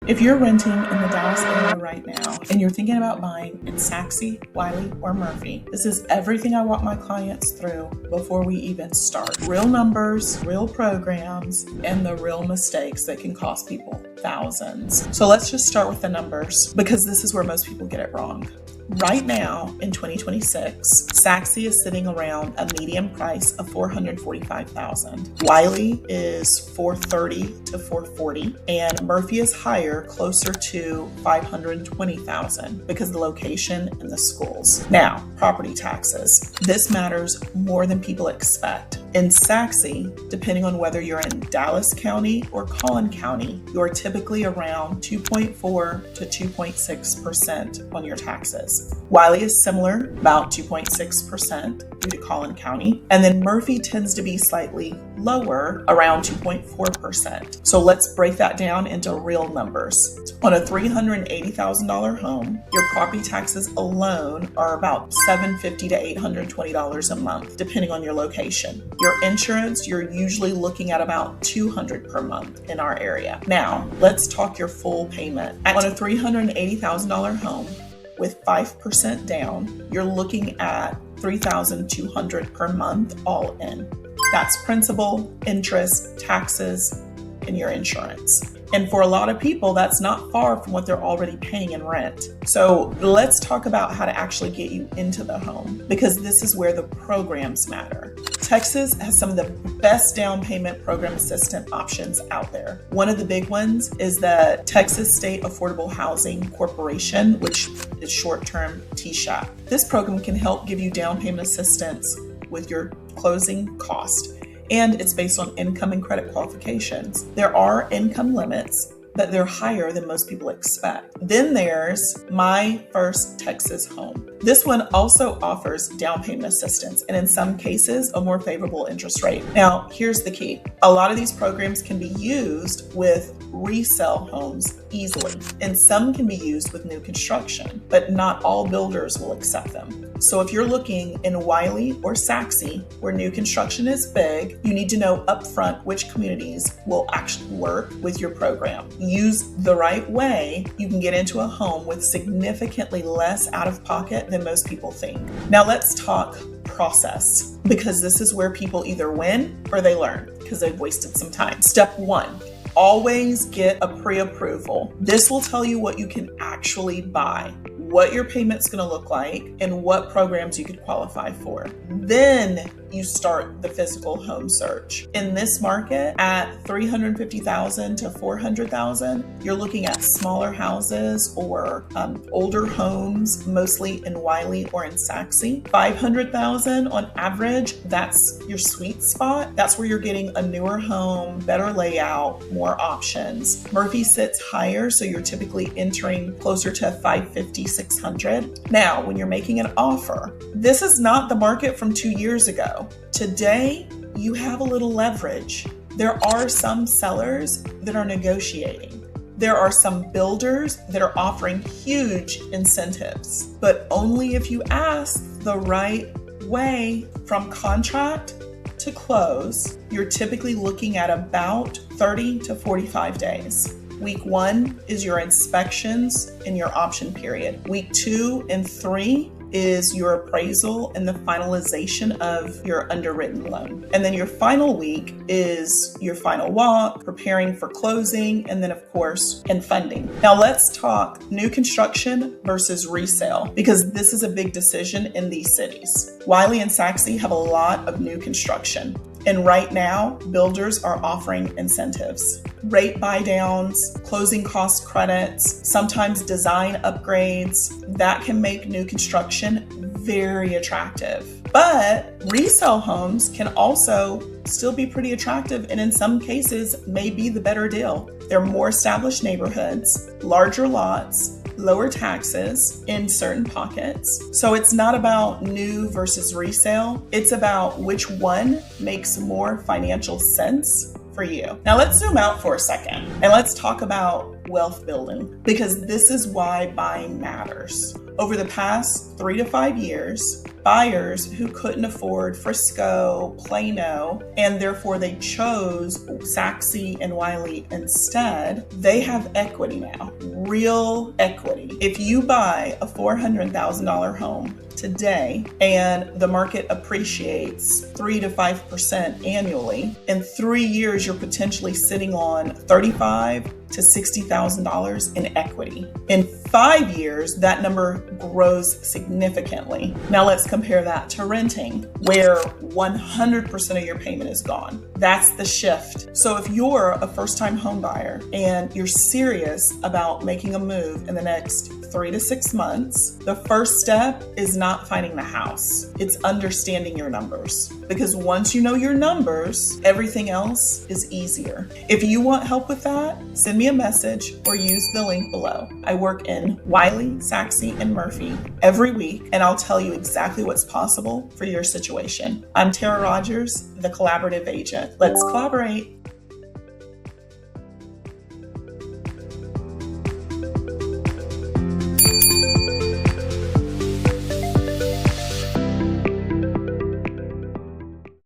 If you're renting in the Dallas area right now and you're thinking about buying in Sachse, Wylie, or Murphy, this is everything I walk my clients through before we even start. Real numbers, real programs, and the real mistakes that can cost people thousands. So let's just start with the numbers because this is where most people get it wrong. Right now, in 2026, Sachse is sitting around a median price of $445,000. Wylie is $430,000 to $440,000, and Murphy is higher, closer to $520,000 because of the location and the schools. Now, property taxes. This matters more than people expect. In Sachse, depending on whether you're in Dallas County or Collin County, you're typically around 2.4 to 2.6% on your taxes. Wylie is similar, about 2.6% due to Collin County. And then Murphy tends to be slightly lower, around 2.4%. So let's break that down into real numbers. On a $380,000 home, your property taxes alone are about $750 to $820 a month, depending on your location. Your insurance, you're usually looking at about $200 per month in our area. Now, let's talk your full payment. On a $380,000 home with 5% down, you're looking at $3,200 per month all in. That's principal, interest, taxes, and your insurance. And for a lot of people, that's not far from what they're already paying in rent. So let's talk about how to actually get you into the home, because this is where the programs matter. Texas has some of the best down payment program assistance options out there. One of the big ones is the Texas State Affordable Housing Corporation, which is short-term TSAHC. This program can help give you down payment assistance with your closing cost, and it's based on income and credit qualifications. There are income limits, but they're higher than most people expect. Then there's My First Texas Home. This one also offers down payment assistance, and in some cases, a more favorable interest rate. Now, here's the key. A lot of these programs can be used with resale homes easily, and some can be used with new construction, but not all builders will accept them. So if you're looking in Wylie or Sachse, where new construction is big, you need to know upfront which communities will actually work with your program. Used the right way, you can get into a home with significantly less out of pocket than most people think. Now let's talk process, because this is where people either win or they learn because they've wasted some time. Step one, always get a pre-approval. This will tell you what you can actually buy, what your payment's going to look like, and what programs you could qualify for. Then you start the physical home search. In this market, at $350,000 to $400,000, you're looking at smaller houses or older homes, mostly in Wylie or in Sachse. $500,000 on average, that's your sweet spot. That's where you're getting a newer home, better layout, more options. Murphy sits higher, so you're typically entering closer to $550,000, $600,000. Now, when you're making an offer, this is not the market from 2 years ago. Today, you have a little leverage. There are some sellers that are negotiating. There are some builders that are offering huge incentives, but only if you ask the right way. From contract to close, you're typically looking at about 30 to 45 days. Week 1 is your inspections and your option period. Week 2 and 3 is your appraisal and the finalization of your underwritten loan. And then your final week is your final walk, preparing for closing, and then of course, and funding. Now let's talk new construction versus resale, because this is a big decision in these cities. Wylie and Sachse have a lot of new construction. And right now, builders are offering incentives, rate buy downs, closing cost credits, sometimes design upgrades. That can make new construction very attractive. But resale homes can also still be pretty attractive, and in some cases may be the better deal. They're more established neighborhoods, larger lots, lower taxes in certain pockets. So it's not about new versus resale. It's about which one makes more financial sense for you. Now let's zoom out for a second and let's talk about wealth building, because this is why buying matters. Over the past 3 to 5 years, buyers who couldn't afford Frisco, Plano, and therefore they chose Sachse and Wylie instead, they have equity now, real equity. If you buy a $400,000 home today and the market appreciates 3 to 5% annually, in 3 years you're potentially sitting on $35,000 to $60,000 in equity. In 5 years, that number grows significantly. Now let's compare that to renting, where 100% of your payment is gone. That's the shift. So if you're a first-time home buyer and you're serious about making a move in the next 3 to 6 months, the first step is not finding the house. It's understanding your numbers. Because once you know your numbers, everything else is easier. If you want help with that, send me a message or use the link below. I work in Wylie, Sachse, and Murphy every week, and I'll tell you exactly what's possible for your situation. I'm Tara Rogers, the collaborative agent. Let's collaborate.